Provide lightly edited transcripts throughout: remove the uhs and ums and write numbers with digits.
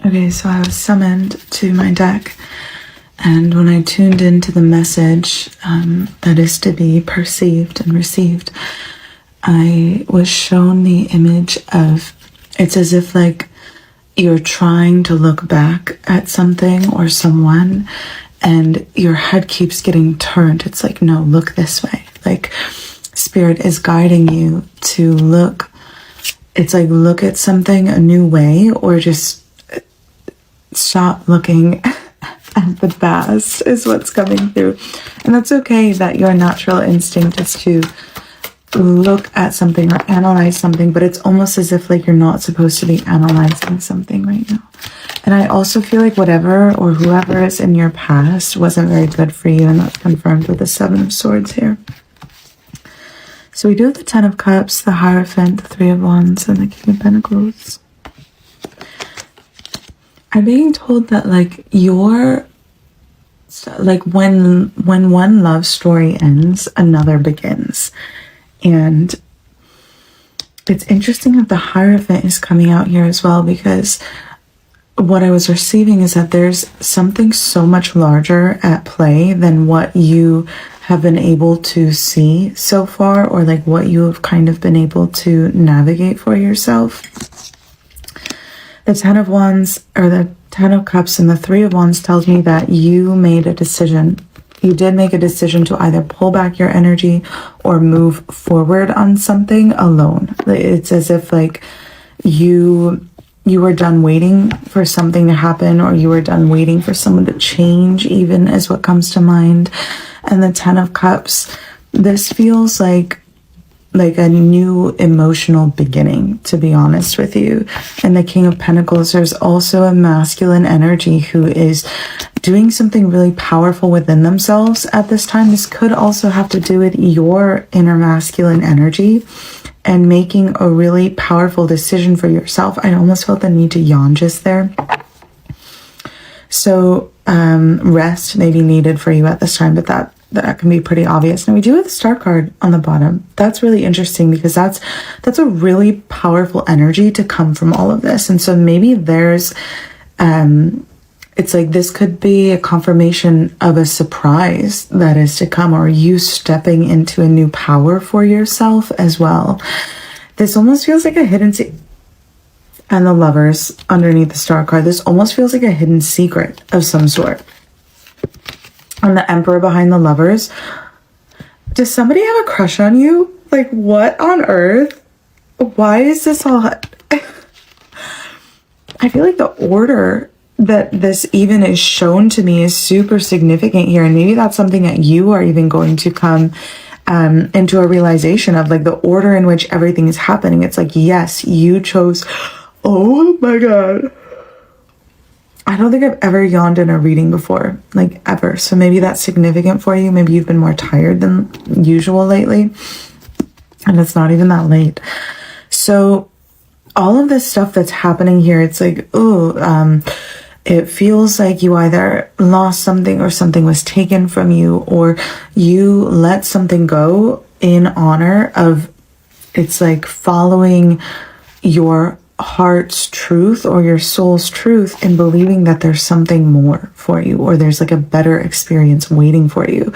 Okay, so I was summoned to my deck, and when I tuned into the message that is to be perceived and received, I was shown the image of, it's as if like you're trying to look back at something or someone and your head keeps getting turned. It's like, no, look this way. Like spirit is guiding you to look. It's like, look at something a new way, or just stop looking at the past is what's coming through. And that's okay that your natural instinct is to look at something or analyze something, but it's almost as if like you're not supposed to be analyzing something right now. And I also feel like whatever or whoever is in your past wasn't very good for you, and that's confirmed with the 7 of Swords here. So we do have the 10 of Cups, the Hierophant, the 3 of Wands, and the King of Pentacles. I'm being told that like when one love story ends, another begins. And it's interesting that the Hierophant is coming out here as well, because what I was receiving is that there's something so much larger at play than what you have been able to see so far, or like what you have kind of been able to navigate for yourself. The 10 of Wands, or the 10 of Cups and the 3 of Wands tells me that you made a decision. You did make a decision to either pull back your energy or move forward on something alone. It's as if like you were done waiting for something to happen, or you were done waiting for someone to change, even is what comes to mind. And the 10 of Cups, this feels like a new emotional beginning, to be honest with you. And the King of Pentacles, there's also a masculine energy who is doing something really powerful within themselves at this time. This could also have to do with your inner masculine energy and making a really powerful decision for yourself. I almost felt the need to yawn just there. So rest may be needed for you at this time, but that can be pretty obvious. Now we do have the Star card on the bottom. That's really interesting, because that's a really powerful energy to come from all of this. And so maybe there's it's like this could be a confirmation of a surprise that is to come, or you stepping into a new power for yourself as well. This almost feels like a hidden and the Lovers underneath the Star card. This almost feels like a hidden secret of some sort. And the Emperor behind the Lovers. Does somebody have a crush on you? Like, what on earth? Why is this all... I feel like the order that this even is shown to me is super significant here. And maybe that's something that you are even going to come into a realization of, like the order in which everything is happening. It's like, yes, you chose... Oh my God. I don't think I've ever yawned in a reading before, like ever. So maybe that's significant for you. Maybe you've been more tired than usual lately, and it's not even that late. So all of this stuff that's happening here, it's like, it feels like you either lost something, or something was taken from you, or you let something go in honor of, it's like following your heart's truth or your soul's truth, and believing that there's something more for you, or there's like a better experience waiting for you.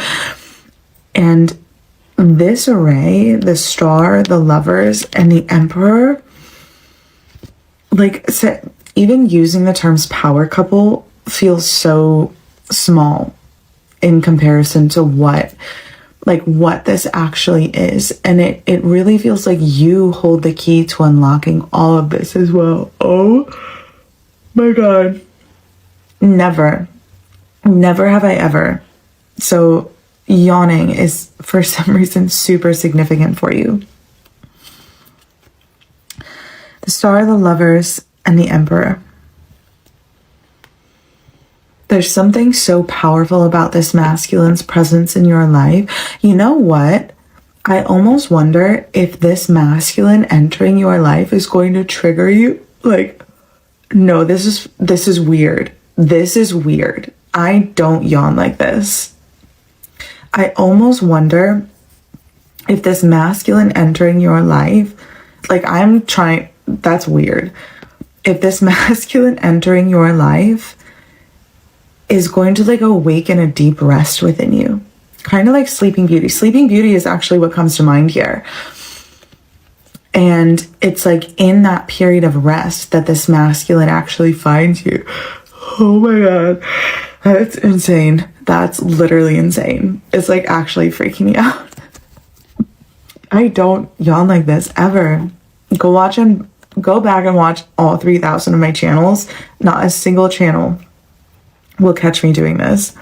And this array, the Star, the Lovers, and the Emperor, like, even using the terms power couple feels so small in comparison to what this actually is. And it really feels like you hold the key to unlocking all of this as well. Oh my God. Never have I ever. So yawning is for some reason super significant for you. The Star, the Lovers, and the Emperor. There's something so powerful about this masculine's presence in your life. You know what? I almost wonder if this masculine entering your life is going to trigger you. Like, no, this is weird. This is weird. I don't yawn like this. I almost wonder if this masculine entering your life, like that's weird. if this masculine entering your life is going to like awaken a deep rest within you, kind of like Sleeping Beauty. Sleeping Beauty is actually what comes to mind here. And it's like in that period of rest that this masculine actually finds you. Oh my God. That's insane. That's literally insane. It's like actually freaking me out. I don't yawn like this ever. Go back and watch all 3,000 of my channels. Not a single channel will catch me doing this.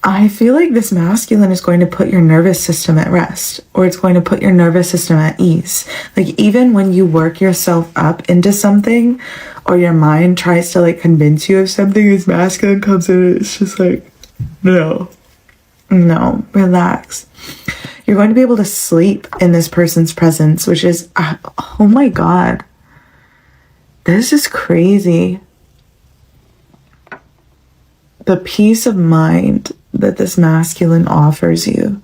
I feel like this masculine is going to put your nervous system at rest, or it's going to put your nervous system at ease. Like even when you work yourself up into something, or your mind tries to like convince you of something, this masculine comes in and it's just like, no, relax. You're going to be able to sleep in this person's presence, which is, oh my God, this is crazy. The peace of mind that this masculine offers you.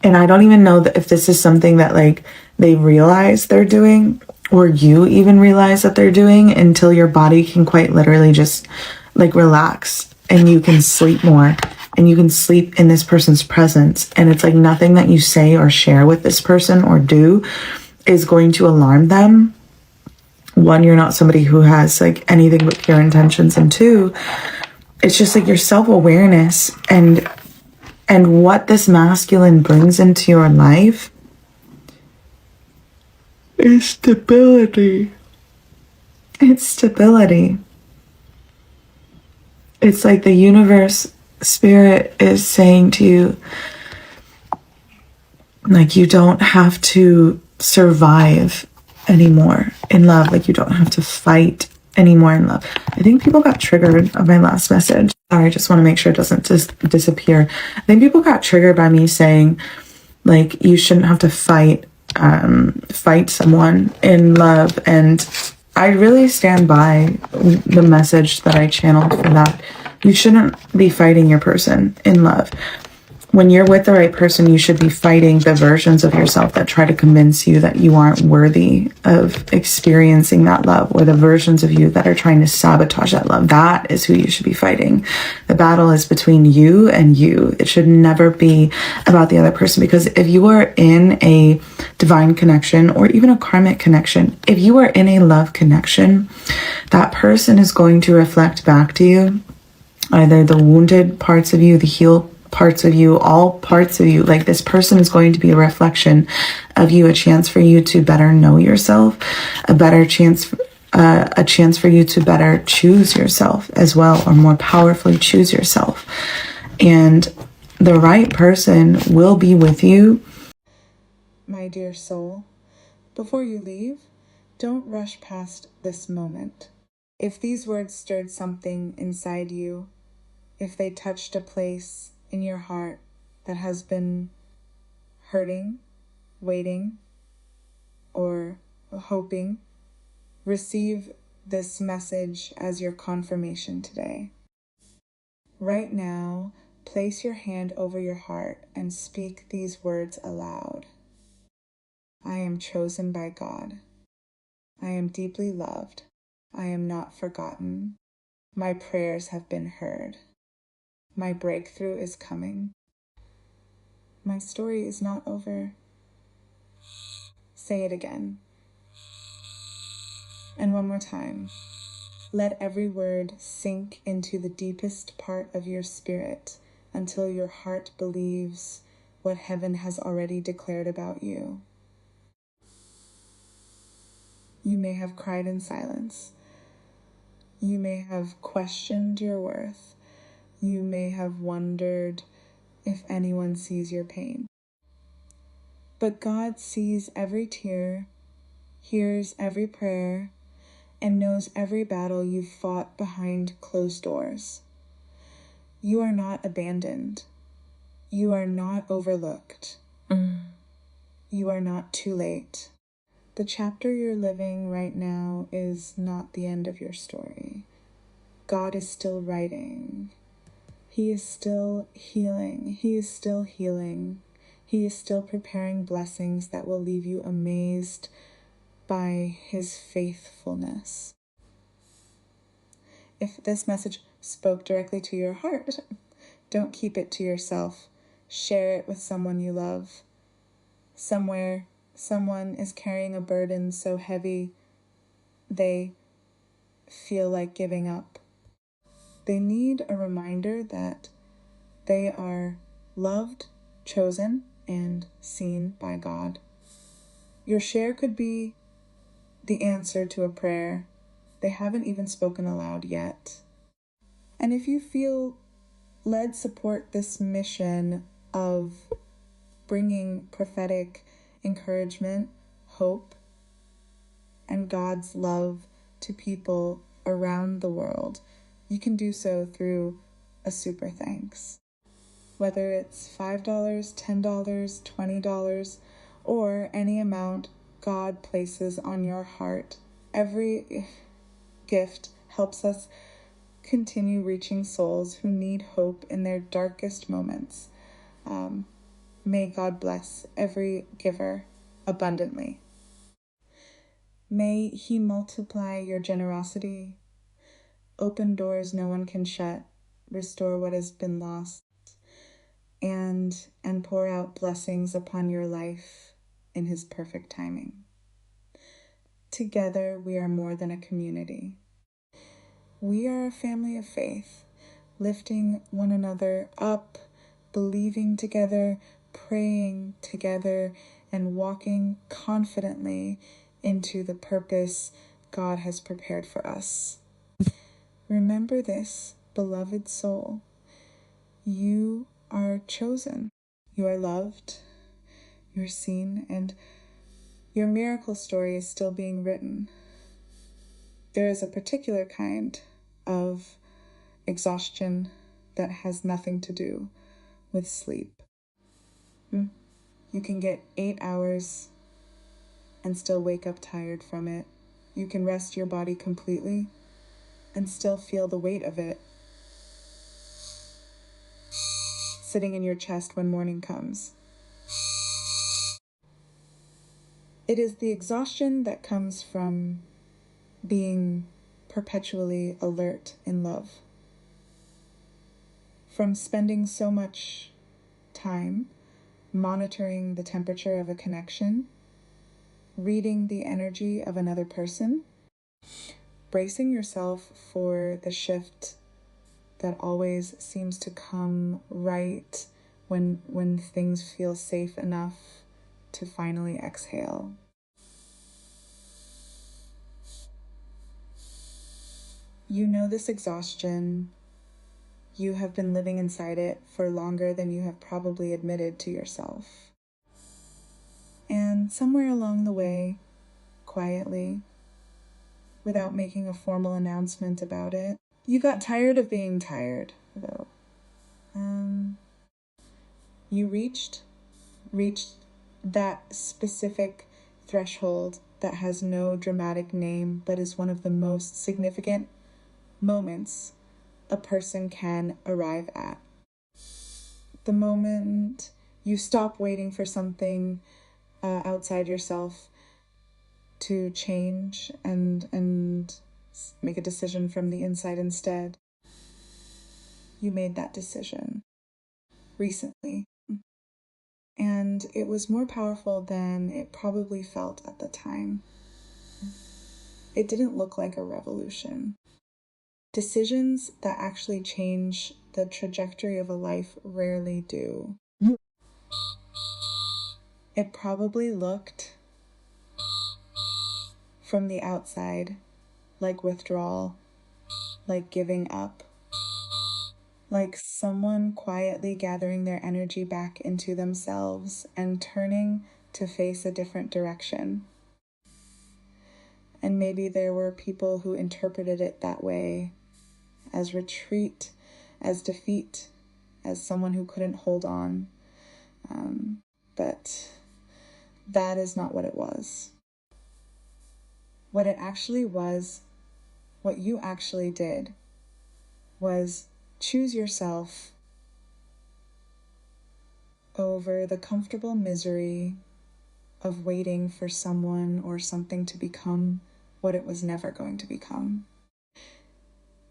And I don't even know that if this is something that like they realize they're doing, or you even realize that they're doing, until your body can quite literally just like relax and you can sleep more and you can sleep in this person's presence. And it's like nothing that you say or share with this person or do is going to alarm them. One, you're not somebody who has like anything but pure intentions, and two, it's just like your self-awareness and what this masculine brings into your life is stability. It's stability. It's like the universe, spirit is saying to you, like, you don't have to survive anymore in love. Like you don't have to fight anymore in love. I think people got triggered of my last message. Sorry, I just want to make sure it doesn't just disappear. I think people got triggered by me saying like you shouldn't have to fight someone in love, and I really stand by the message that I channeled for that. You shouldn't be fighting your person in love. When you're with the right person, you should be fighting the versions of yourself that try to convince you that you aren't worthy of experiencing that love, or the versions of you that are trying to sabotage that love. That is who you should be fighting. The battle is between you and you. It should never be about the other person, because if you are in a divine connection or even a karmic connection, if you are in a love connection, that person is going to reflect back to you either the wounded parts of you, the healed parts of you, all parts of you. Like this person is going to be a reflection of you, a chance for you to better know yourself, a chance for you to better choose yourself as well, or more powerfully choose yourself. And the right person will be with you. My dear soul, before you leave, don't rush past this moment. If these words stirred something inside you, if they touched a place in your heart that has been hurting, waiting, or hoping, receive this message as your confirmation today. Right now, place your hand over your heart and speak these words aloud. I am chosen by God. I am deeply loved. I am not forgotten. My prayers have been heard. My breakthrough is coming. My story is not over. Say it again. And one more time. Let every word sink into the deepest part of your spirit until your heart believes what heaven has already declared about you. You may have cried in silence. You may have questioned your worth. You may have wondered if anyone sees your pain. But God sees every tear, hears every prayer, and knows every battle you've fought behind closed doors. You are not abandoned. You are not overlooked. You are not too late. The chapter you're living right now is not the end of your story. God is still writing. He is still healing. He is still healing. He is still preparing blessings that will leave you amazed by his faithfulness. If this message spoke directly to your heart, don't keep it to yourself. Share it with someone you love. Somewhere, someone is carrying a burden so heavy they feel like giving up. They need a reminder that they are loved, chosen, and seen by God. Your share could be the answer to a prayer they haven't even spoken aloud yet. And if you feel led, support this mission of bringing prophetic encouragement, hope, and God's love to people around the world. You can do so through a super thanks. Whether it's $5, $10, $20, or any amount God places on your heart, every gift helps us continue reaching souls who need hope in their darkest moments. May God bless every giver abundantly. May He multiply your generosity, open doors no one can shut, restore what has been lost, and pour out blessings upon your life in His perfect timing. Together, we are more than a community. We are a family of faith, lifting one another up, believing together, praying together, and walking confidently into the purpose God has prepared for us. Remember this, beloved soul. You are chosen. You are loved. You are seen, and your miracle story is still being written. There is a particular kind of exhaustion that has nothing to do with sleep. You can get 8 hours and still wake up tired from it. You can rest your body completely and still feel the weight of it sitting in your chest when morning comes. It is the exhaustion that comes from being perpetually alert in love, from spending so much time monitoring the temperature of a connection, reading the energy of another person, bracing yourself for the shift that always seems to come right when things feel safe enough to finally exhale. You know this exhaustion. You have been living inside it for longer than you have probably admitted to yourself. And somewhere along the way, quietly, without making a formal announcement about it, you got tired of being tired, though. You reached that specific threshold that has no dramatic name, but is one of the most significant moments a person can arrive at. The moment you stop waiting for something outside yourself to change and make a decision from the inside instead. You made that decision recently. And it was more powerful than it probably felt at the time. It didn't look like a revolution. Decisions that actually change the trajectory of a life rarely do. It probably looked, from the outside, like withdrawal, like giving up, like someone quietly gathering their energy back into themselves and turning to face a different direction. And maybe there were people who interpreted it that way, as retreat, as defeat, as someone who couldn't hold on. But that is not what it was. What it actually was, what you actually did, was choose yourself over the comfortable misery of waiting for someone or something to become what it was never going to become.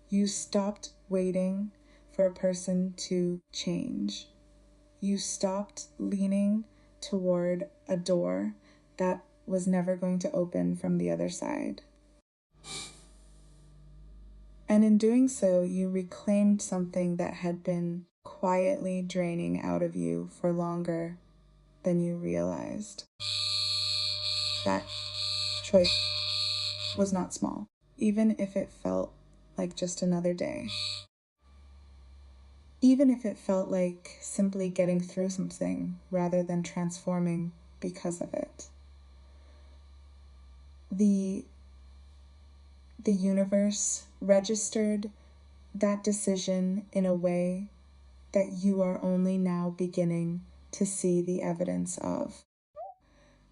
You stopped waiting for a person to change. You stopped leaning toward a door that was never going to open from the other side. And in doing so, you reclaimed something that had been quietly draining out of you for longer than you realized. That choice was not small, even if it felt like just another day. Even if it felt like simply getting through something rather than transforming because of it. The universe registered that decision in a way that you are only now beginning to see the evidence of.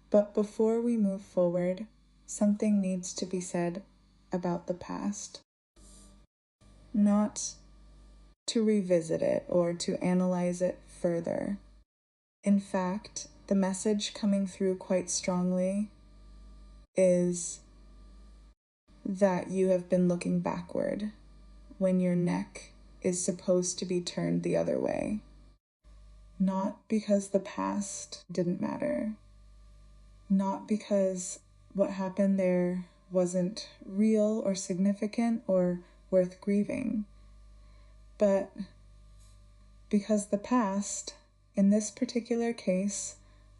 But before we move forward, something needs to be said about the past. Not to revisit it or to analyze it further. In fact, the message coming through quite strongly is that you have been looking backward when your neck is supposed to be turned the other way. Not because the past didn't matter. Not because what happened there wasn't real or significant or worth grieving. But because the past, in this particular case,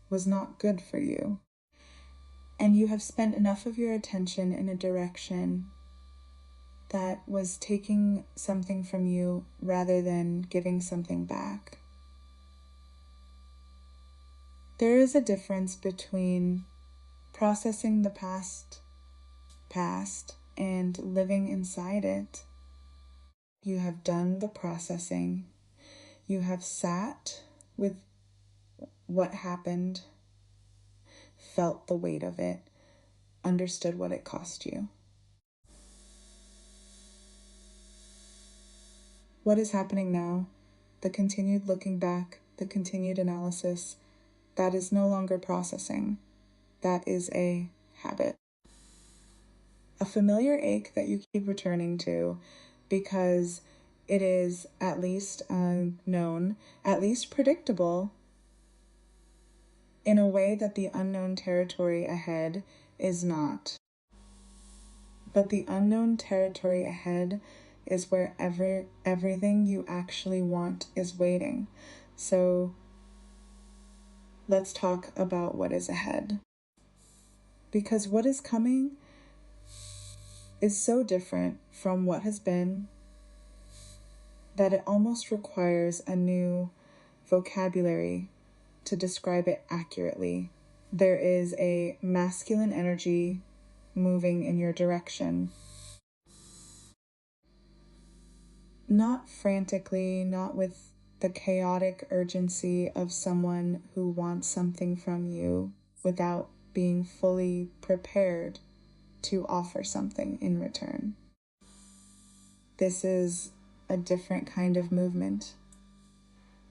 was not good for you. And you have spent enough of your attention in a direction that was taking something from you rather than giving something back. There is a difference between processing the past and living inside it. You have done the processing. You have sat with what happened, felt the weight of it, understood what it cost you. What is happening now, the continued looking back, the continued analysis, that is no longer processing. That is a habit. A familiar ache that you keep returning to because it is at least known, at least predictable, in a way that the unknown territory ahead is not. But the unknown territory ahead is where everything you actually want is waiting. So let's talk about what is ahead. Because what is coming is so different from what has been that it almost requires a new vocabulary to describe it accurately. There is a masculine energy moving in your direction. Not frantically, not with the chaotic urgency of someone who wants something from you without being fully prepared to offer something in return. This is a different kind of movement.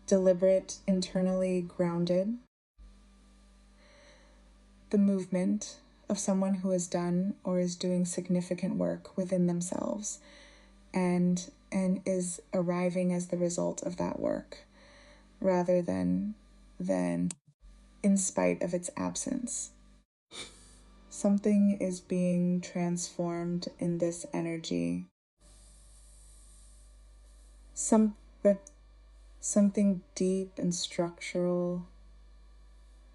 Deliberate, internally grounded. The movement of someone who has done or is doing significant work within themselves and is arriving as the result of that work rather than in spite of its absence. Something is being transformed in this energy. Something deep and structural,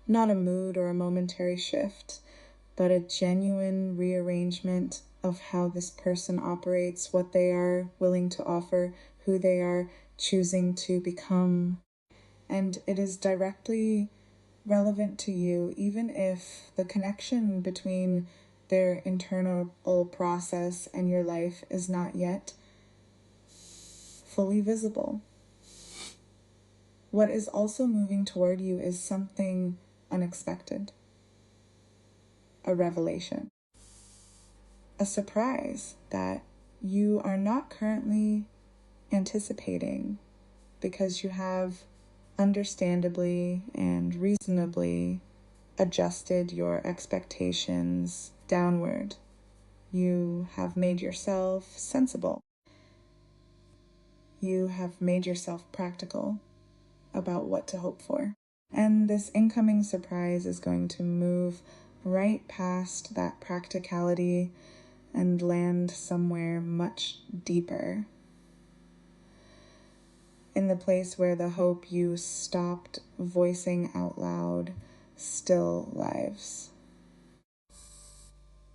not a mood or a momentary shift, but a genuine rearrangement of how this person operates, what they are willing to offer, who they are choosing to become. And it is directly relevant to you, even if the connection between their internal process and your life is not yet fully visible. What is also moving toward you is something unexpected. A revelation. A surprise that you are not currently anticipating because you have understandably and reasonably adjusted your expectations downward. You have made yourself sensible. You have made yourself practical about what to hope for. And this incoming surprise is going to move right past that practicality and land somewhere much deeper, in the place where the hope you stopped voicing out loud still lives.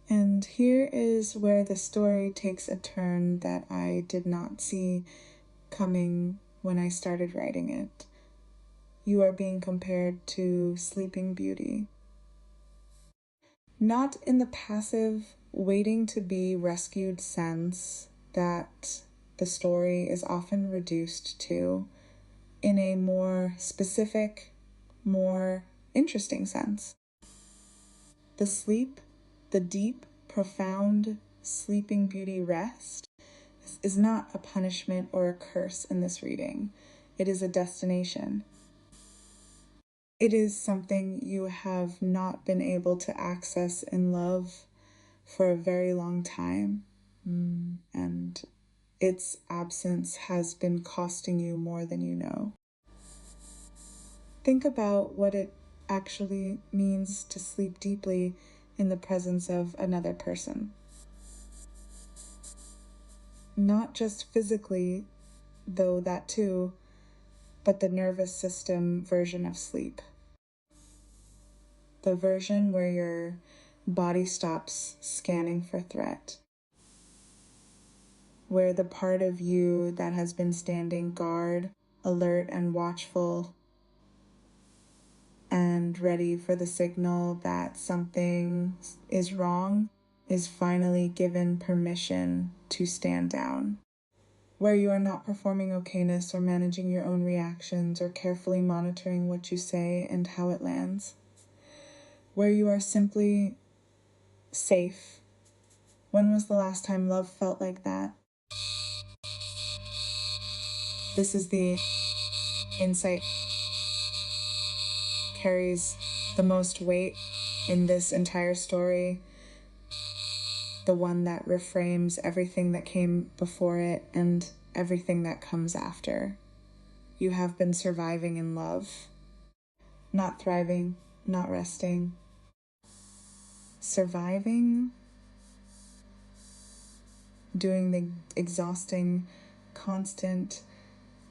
And here is where the story takes a turn that I did not see coming when I started writing it. You are being compared to Sleeping Beauty. Not in the passive, waiting to be rescued sense that the story is often reduced to, in a more specific, more interesting sense. The sleep, the deep, profound Sleeping Beauty rest is not a punishment or a curse in this reading. It is a destination. It is something you have not been able to access in love for a very long time. And its absence has been costing you more than you know. Think about what it actually means to sleep deeply in the presence of another person. Not just physically, though that too, but the nervous system version of sleep. The version where your body stops scanning for threat. Where the part of you that has been standing guard, alert and watchful, and ready for the signal that something is wrong, is finally given permission to stand down. Where you are not performing okayness or managing your own reactions or carefully monitoring what you say and how it lands. Where you are simply safe. When was the last time love felt like that? This is the insight carries the most weight in this entire story. The one that reframes everything that came before it and everything that comes after. You have been surviving in love. Not thriving, not resting. Surviving, doing the exhausting, constant,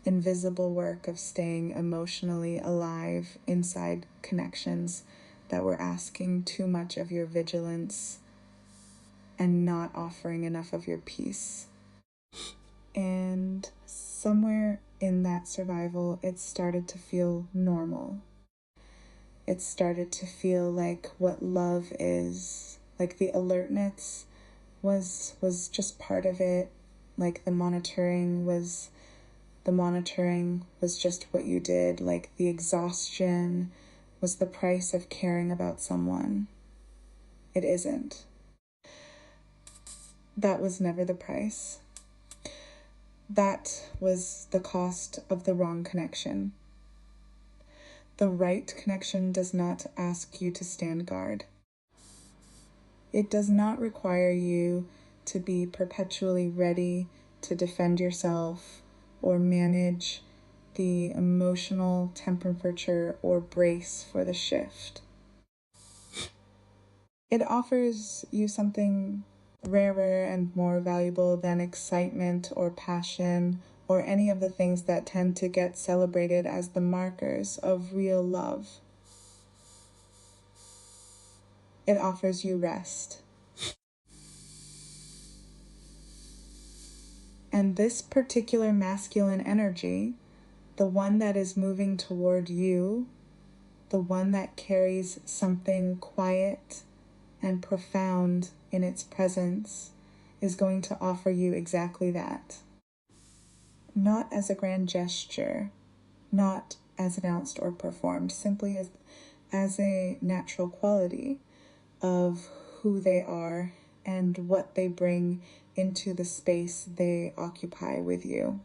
invisible work of staying emotionally alive inside connections that were asking too much of your vigilance and not offering enough of your peace. And somewhere in that survival, it started to feel normal. It started to feel like what love is, like the alertness was just part of it, like the monitoring was just what you did, like the exhaustion was the price of caring about someone. It isn't. That was never the price. That was the cost of the wrong connection. The right connection does not ask you to stand guard. It does not require you to be perpetually ready to defend yourself or manage the emotional temperature or brace for the shift. It offers you something rarer and more valuable than excitement or passion or any of the things that tend to get celebrated as the markers of real love. It offers you rest. And this particular masculine energy, the one that is moving toward you, the one that carries something quiet and profound in its presence, is going to offer you exactly that. Not as a grand gesture, not as announced or performed, simply as a natural quality of who they are and what they bring into the space they occupy with you.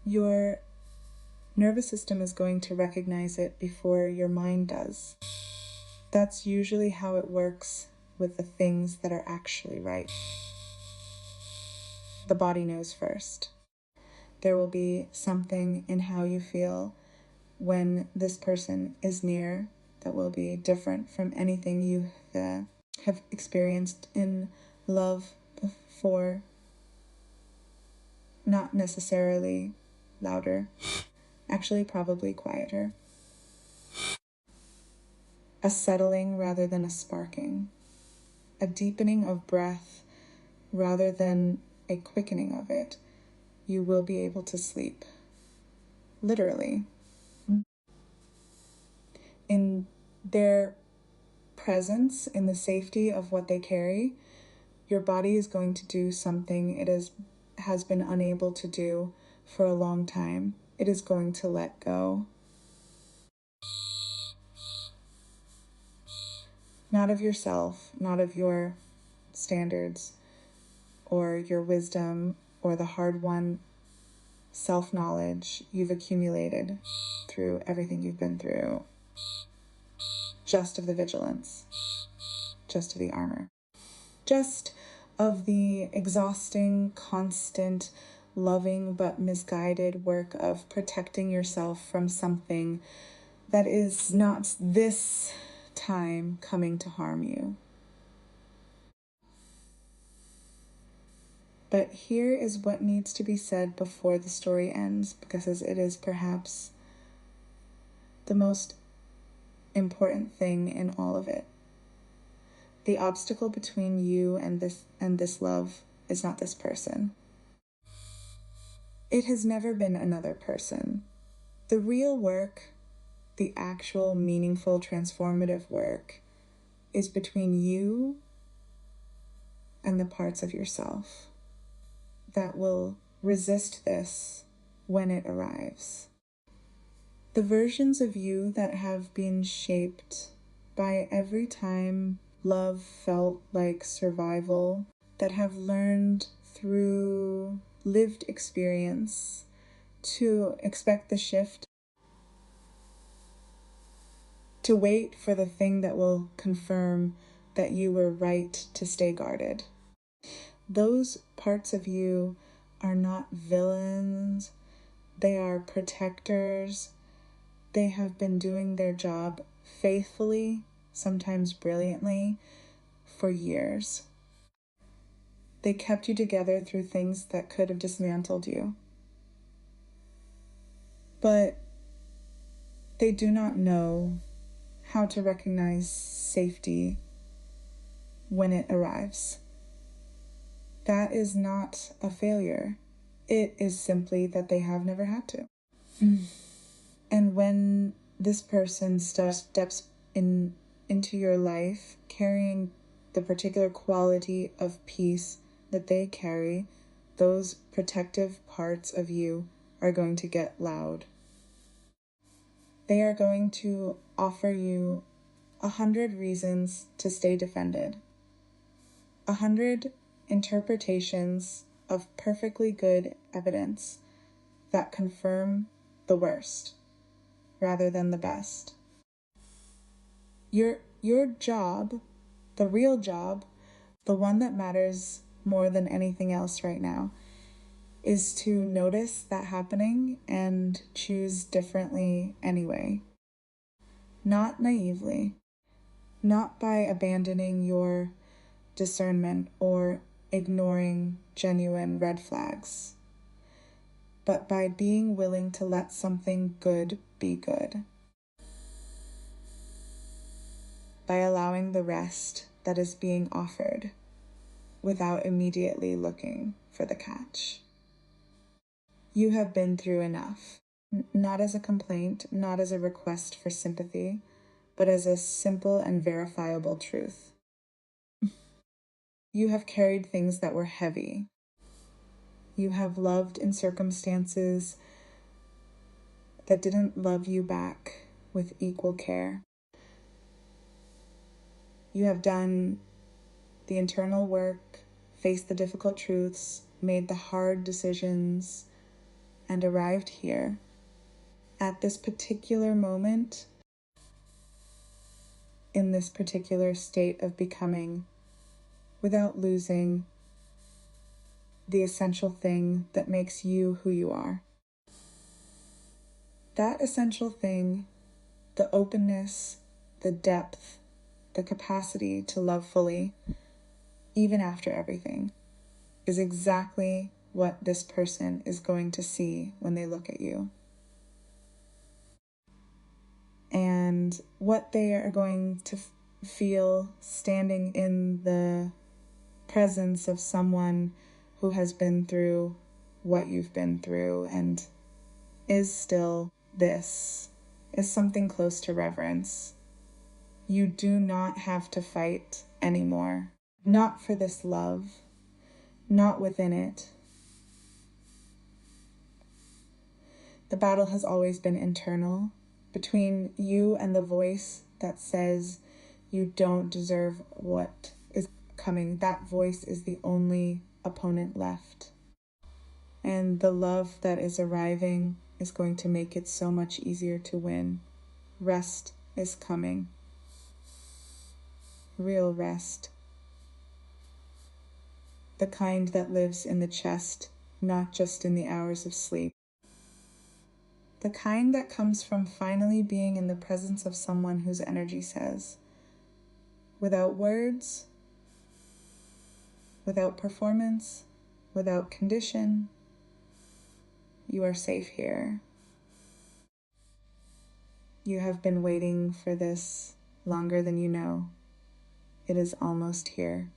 Your nervous system is going to recognize it before your mind does. That's usually how it works with the things that are actually right. The body knows first. There will be something in how you feel when this person is near that will be different from anything you have experienced in love before. Not necessarily louder, actually probably quieter. A settling rather than a sparking. A deepening of breath rather than a quickening of it. You will be able to sleep. Literally. In their presence, in the safety of what they carry, your body is going to do something it has been unable to do for a long time. It is going to let go. Not of yourself, not of your standards or your wisdom or the hard-won self-knowledge you've accumulated through everything you've been through. Just of the vigilance, just of the armor, just of the exhausting, constant, loving but misguided work of protecting yourself from something that is not this time coming to harm you. But here is what needs to be said before the story ends, because it is perhaps the most important thing in all of it. The obstacle between you and this love is not this person. It has never been another person. The real work, the actual meaningful transformative work, is between you and the parts of yourself that will resist this when it arrives. The versions of you that have been shaped by every time love felt like survival, that have learned through lived experience to expect the shift, to wait for the thing that will confirm that you were right to stay guarded. Those parts of you are not villains, they are protectors. They have been doing their job faithfully, sometimes brilliantly, for years. They kept you together through things that could have dismantled you. But they do not know how to recognize safety when it arrives. That is not a failure. It is simply that they have never had to. And when this person steps into your life, carrying the particular quality of peace that they carry, those protective parts of you are going to get loud. They are going to offer you 100 reasons to stay defended. 100 interpretations of perfectly good evidence that confirm the worst rather than the best. Your job, the real job, the one that matters more than anything else right now, is to notice that happening and choose differently anyway. Not naively, not by abandoning your discernment or ignoring genuine red flags, but by being willing to let something good be good. By allowing the rest that is being offered without immediately looking for the catch. You have been through enough, not as a complaint, not as a request for sympathy, but as a simple and verifiable truth. You have carried things that were heavy. You have loved in circumstances that didn't love you back with equal care. You have done the internal work, faced the difficult truths, made the hard decisions, and arrived here at this particular moment, in this particular state of becoming, without losing the essential thing that makes you who you are. That essential thing, the openness, the depth, the capacity to love fully, even after everything, is exactly what this person is going to see when they look at you. And what they are going to feel standing in the presence of someone who has been through what you've been through and is still this, is something close to reverence. You do not have to fight anymore. Not for this love, not within it. The battle has always been internal, between you and the voice that says you don't deserve what is coming. That voice is the only opponent left. And the love that is arriving is going to make it so much easier to win. Rest is coming. Real rest. The kind that lives in the chest, not just in the hours of sleep. The kind that comes from finally being in the presence of someone whose energy says, without words, without performance, without condition, you are safe here. You have been waiting for this longer than you know. It is almost here.